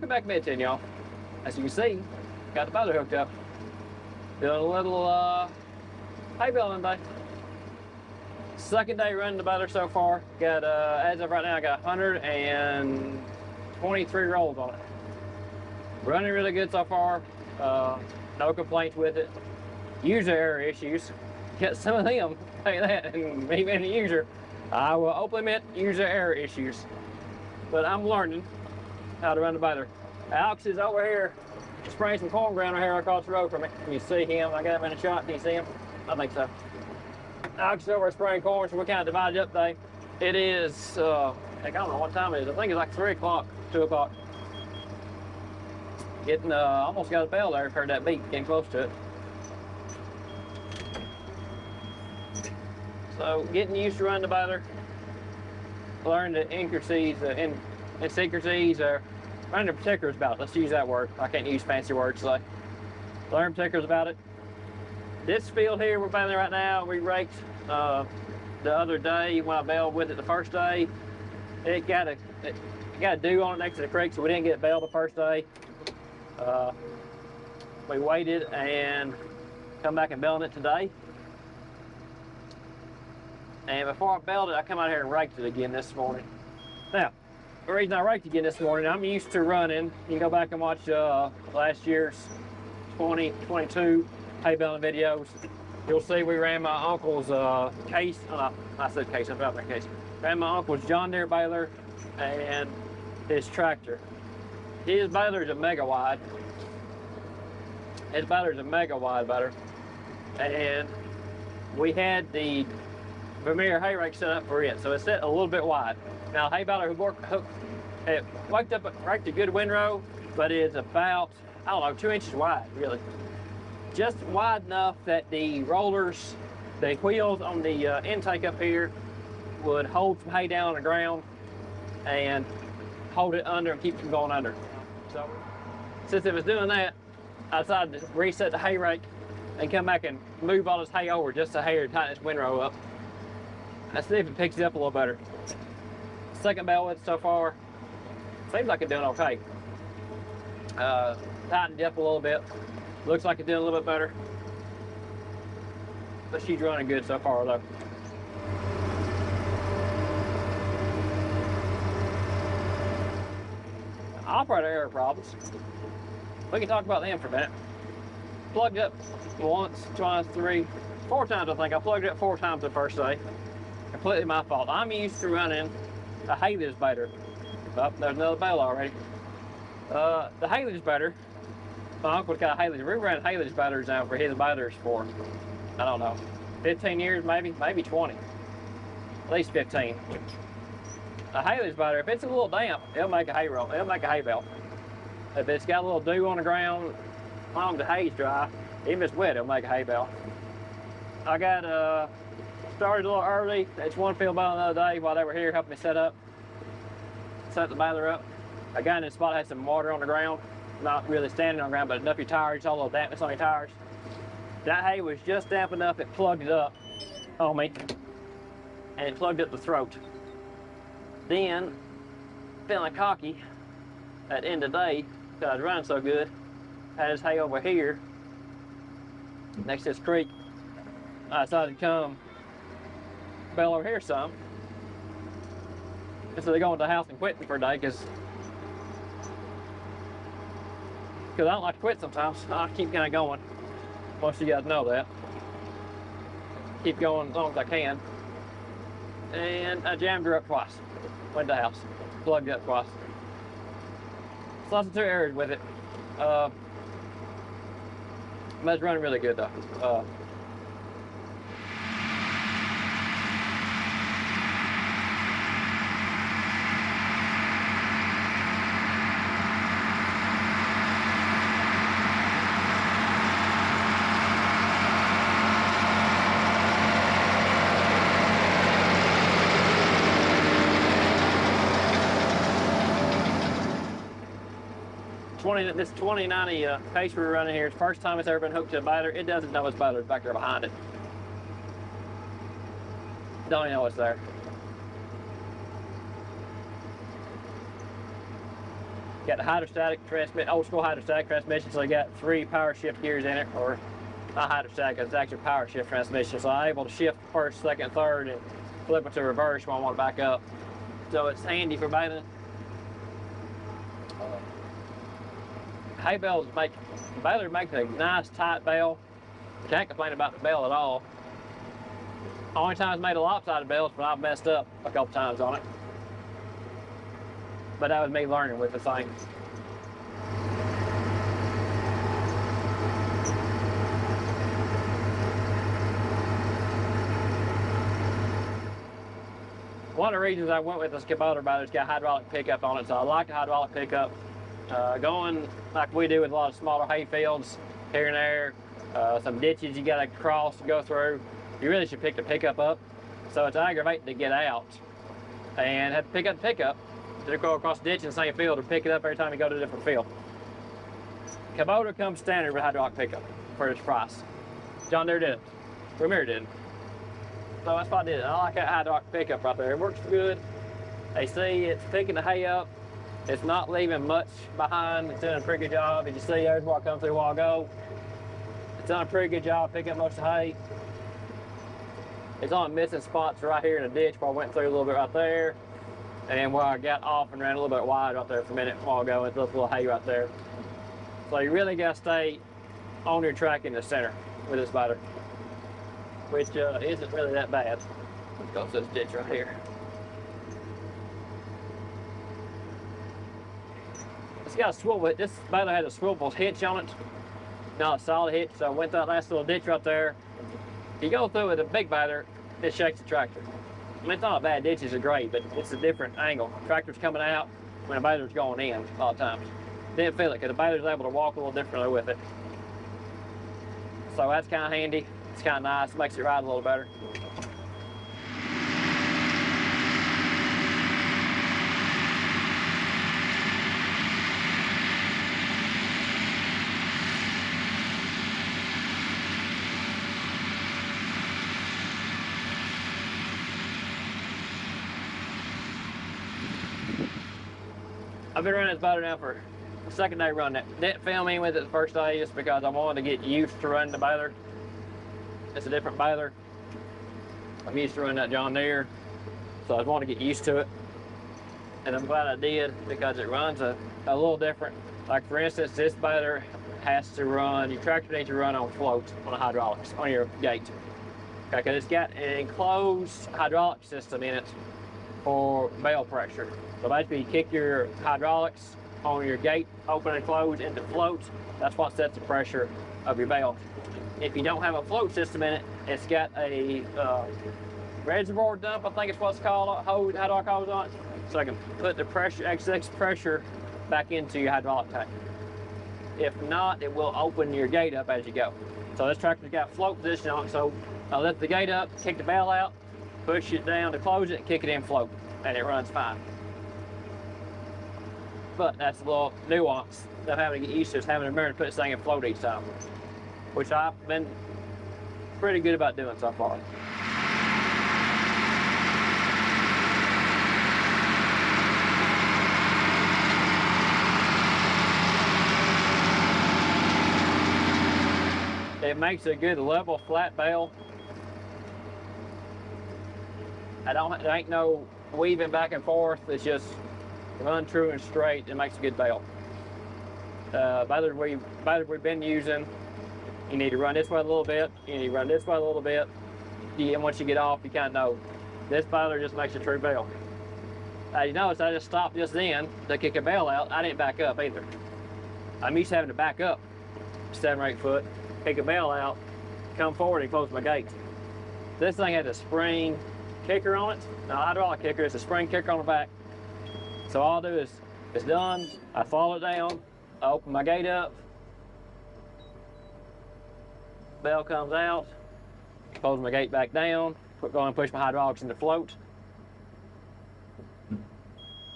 Welcome back to Mid-10, y'all. As you can see, got the baler hooked up. Doing a little hay baling day. Second day running the baler so far. Got as of right now, I got 123 rolls on it. Running really good so far. No complaints with it. User error issues. Get some of them. Tell you that. And me being a user, I will openly admit user error issues. But I'm learning how to run the baler. Alex is over here spraying some corn ground here across the road from me. Can you see him? I got him in a shot. Can you see him? I think so. Alex is over spraying corn, so we're kind of divided up today. It is, heck, I don't know what time it is. I think it's like 3 o'clock, 2 o'clock. Getting, almost got a bell there. Heard that beat, getting close to it. So, getting used to running the baler. Learn the intricacies and secrecies, learn the particulars about it. Let's use that word. I can't use fancy words today. Learn particulars about it. This field here we're baling right now, we raked the other day when I baled with it the first day. It got a dew on it next to the creek, so we didn't get baled the first day. We waited and come back and baled it today. And before I baled it, I come out here and raked it again this morning. Now, the reason I raked again this morning, I'm used to running. You can go back and watch last year's 2022 hay baling videos. You'll see we ran my uncle's case. I said case, I'm about my case. Ran my uncle's John Deere baler and his tractor. His baler's a mega wide. His baler's a mega wide baler. And we had the Vermeer hay rake set up for it, so it's set a little bit wide. Now, hay baler it raked a good windrow, but it's about, I don't know, 2 inches wide, really. Just wide enough that the rollers, the wheels on the intake up here would hold some hay down on the ground and hold it under and keep from going under. So, since it was doing that, I decided to reset the hay rake and come back and move all this hay over just to hay to tighten this windrow up. Let's see if it picks it up a little better. Second bale with it so far, seems like it's doing okay. Tightened it up a little bit. Looks like it's doing a little bit better. But she's running good so far though. Operator error problems. We can talk about them for a minute. Plugged up once, twice, 3, 4 times I think. I plugged it up 4 times the first day. Completely my fault. I'm used to running a Haley's baler. Oh, there's another bale already. The Haley's baler, my uncle got a Haley's. We ran Haley's balers down for his balers for, I don't know, 15 years maybe 20. At least 15. A Haley's baler, if it's a little damp, it'll make a hay roll. It'll make a hay bale. If it's got a little dew on the ground, as long as the hay's dry, even if it's wet, it'll make a hay bale. I got started a little early. It's one field bale the other day while they were here helping me set the baler up. I got in a spot that had some water on the ground. Not really standing on the ground, but enough your tires, saw a little dampness on your tires. That hay was just damp enough, it plugged it up on me. And it plugged up the throat. Then, feeling cocky at the end of the day, because I was running so good, had this hay over here, next to this creek. I decided to come bale over here some. Instead of going to the house and quitting for a day, because I don't like to quit sometimes. I keep kind of going. Most of you guys know that. Keep going as long as I can. And I jammed her up twice. Went to the house, plugged it up twice. So lots of 2 errors with it. But it's running really good though. This 2090 case we're running here, it's the first time it's ever been hooked to a baler. It doesn't know its baler's back there behind it. Don't even know it's there. Got the hydrostatic transmission, old school hydrostatic transmission, so I got 3 power shift gears in it, or not hydrostatic, it's actually power shift transmission. So I'm able to shift first, second, third, and flip it to reverse when I want to back up. So it's handy for baling. Hay bales baler makes a nice tight bale. You can't complain about the bale at all. Only time I've made a lopsided bale is when I've messed up a couple times on it. But that was me learning with the thing. One of the reasons I went with this Kubota baler is got hydraulic pickup on it, so I like the hydraulic pickup. Going like we do with a lot of smaller hay fields here and there, some ditches you gotta cross and go through, you really should pick the pickup up. So it's aggravating to get out and have to pick up the pickup to go across the ditch in the same field or pick it up every time you go to a different field. Kubota comes standard with hydraulic pickup for its price. John Deere did. Premier did. So that's what I did. I like that hydraulic pickup right there. It works good. They see it's picking the hay up. It's not leaving much behind. It's doing a pretty good job. As you see, there's where I come through a while ago. It's done a pretty good job picking up most of the hay. It's only missing spots right here in the ditch where I went through a little bit right there. And where I got off and ran a little bit wide right there for a minute a while ago. It's a little hay right there. So you really got to stay on your track in the center with this baler, which isn't really that bad. Let's go to this ditch right here. It's got a swivel. This baler has a swivel hitch on it, not a solid hitch. So I went through that last little ditch right there. You go through with a big baler, it shakes the tractor. I mean, it's not a bad ditch, it's a great, but it's a different angle. Tractor's coming out when a baler's going in a lot of times. Didn't feel it because the baler's able to walk a little differently with it. So that's kind of handy. It's kind of nice, makes it ride a little better. I've been running this baler now for the second day running it. Didn't film in with it the first day just because I wanted to get used to running the baler. It's a different baler. I'm used to running that John Deere, so I just want to get used to it. And I'm glad I did because it runs a little different. Like for instance, this baler has to run, your tractor needs to run on float on the hydraulics, on your gate. Okay, because it's got an enclosed hydraulic system in it for bale pressure. So basically you kick your hydraulics on your gate, open and close into float. That's what sets the pressure of your bale. If you don't have a float system in it, it's got a reservoir dump, I think it's what's called, hydraulic hose on it. So I can put the pressure, excess pressure back into your hydraulic tank. If not, it will open your gate up as you go. So this tractor's got float position on it, so I'll lift the gate up, kick the bale out, push it down to close it, and kick it in float, and it runs fine. But that's a little nuance that I'm having to get used to, is having to remember to put this thing in float each time, which I've been pretty good about doing so far. It makes a good level flat bale. There ain't no weaving back and forth. It's just run true and straight. It makes a good bale. Baler we've been using, you need to run this way a little bit. You need to run this way a little bit. And once you get off, you kind of know. This baler just makes a true bale. You notice I just stopped just then to kick a bale out. I didn't back up either. I'm used to having to back up 7 or 8 foot, kick a bale out, come forward and close my gate. This thing has a spring kicker on it. Now, hydraulic kicker, it's a spring kicker on the back. So all I'll do is, it's done, I follow it down, I open my gate up, bell comes out, close my gate back down, go and push my hydraulics into float.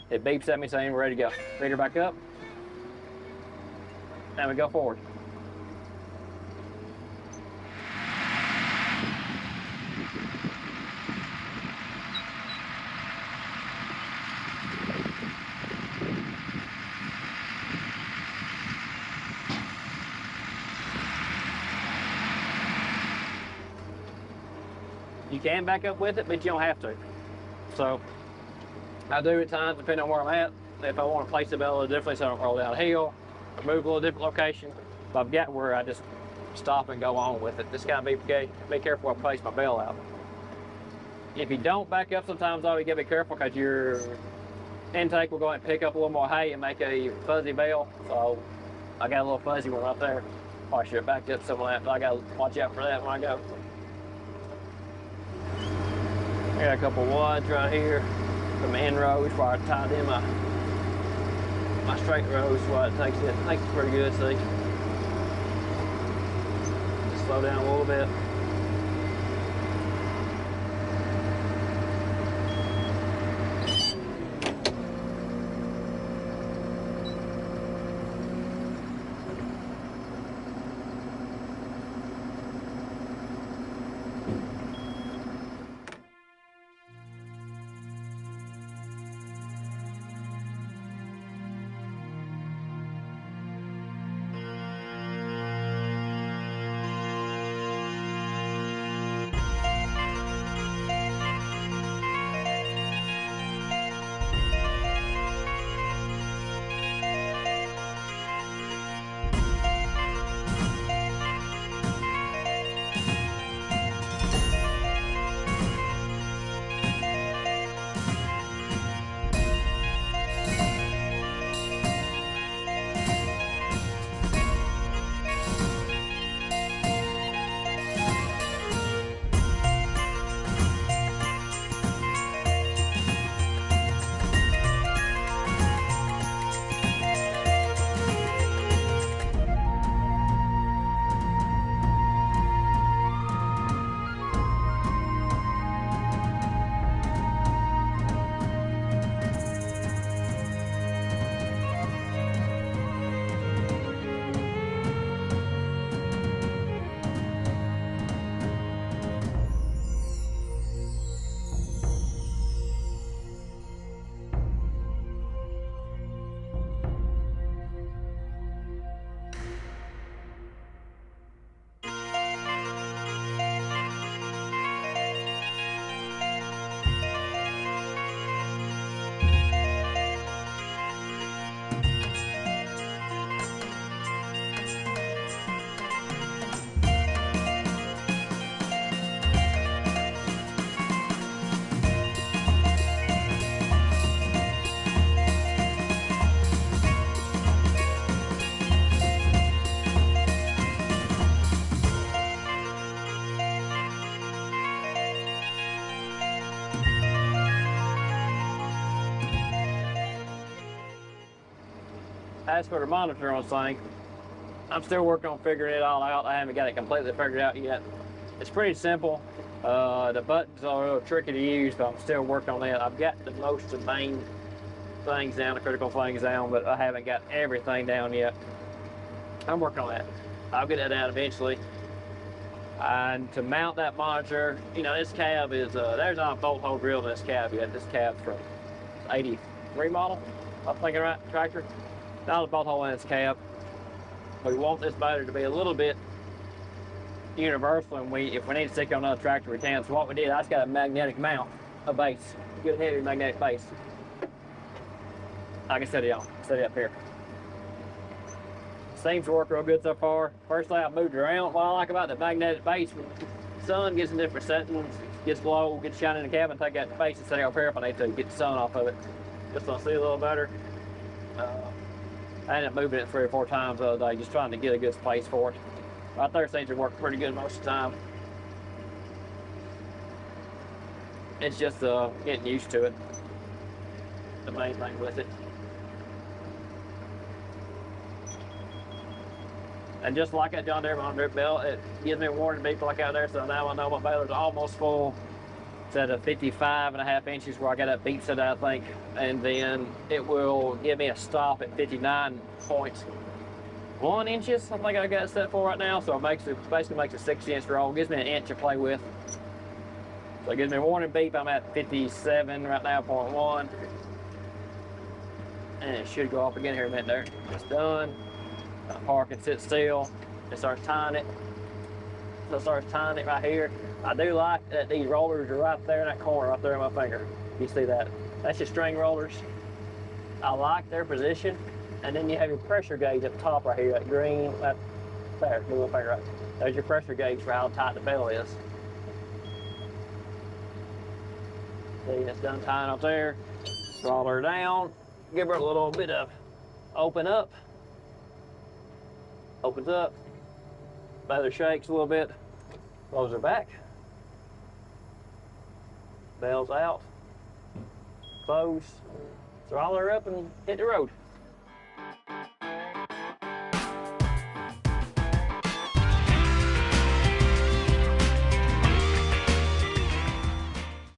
It beeps at me saying we're ready to go. Ready her back up, and we go forward. You can back up with it, but you don't have to. So I do at times, depending on where I'm at. If I want to place the bale a little differently so I don't roll downhill, or move a little different location. If I've got where I just stop and go on with it. Just gotta be careful where I place my bale out. If you don't back up sometimes, though, you gotta be careful because your intake will go ahead and pick up a little more hay and make a fuzzy bale. So I got a little fuzzy one right there. Probably should have backed up some of that, but I gotta watch out for that when I go. I got a couple wads right here. Some end rows where I tied in my straight rows, so it takes it pretty good, see. Just slow down a little bit. As for the monitor on this thing, I'm still working on figuring it all out. I haven't got it completely figured out yet. It's pretty simple. The buttons are a little tricky to use, but I'm still working on that. I've got the most of the main things down, the critical things down, but I haven't got everything down yet. I'm working on that. I'll get that down eventually. And to mount that monitor, you know, this cab is, there's not a bolt hole drilled in this cab yet. This cab's from 83 model, I'm thinking right, tractor. Not a bolt hole in its cab. We want this motor to be a little bit universal, and if we need to stick on another tractor, we can. So what we did, I just got a magnetic mount, a base, a good heavy magnetic base. I can set it on, set it up here. Seems to work real good so far. First thing I moved around, what I like about the magnetic base, when the sun gets in different settings, gets low, gets shining in the cabin, take that base and set it up here if I need to, get the sun off of it. Just so I see a little better. I ended up moving it 3 or 4 times the other day, just trying to get a good space for it. Right there seems to work pretty good most of the time. It's just getting used to it. The main thing with it. And just like that John Deere monitor belt, it gives me a warning beep like out there, so now I know my baler's almost full. It's at a 55.5 inches where I got that beep set, I think, and then it will give me a stop at 59.1 inches. I think I got it set for right now, so it basically makes a 60-inch roll. Gives me an inch to play with. So it gives me a warning beep. I'm at 57 right now, 0.1, and it should go off again here in a minute. There, it's done. I park and sit still. It starts tying it. So I started tying it right here. I do like that these rollers are right there in that corner, right there in my finger. You see that? That's your string rollers. I like their position. And then you have your pressure gauge up top right here, that green, that there, move my finger right. There's your pressure gauge for how tight the bale is. See, it's done tying up there. Roll her down, give her a little bit of open up. Opens up, baler shakes a little bit, close her back. Bale's out, close, throttle her up and hit the road.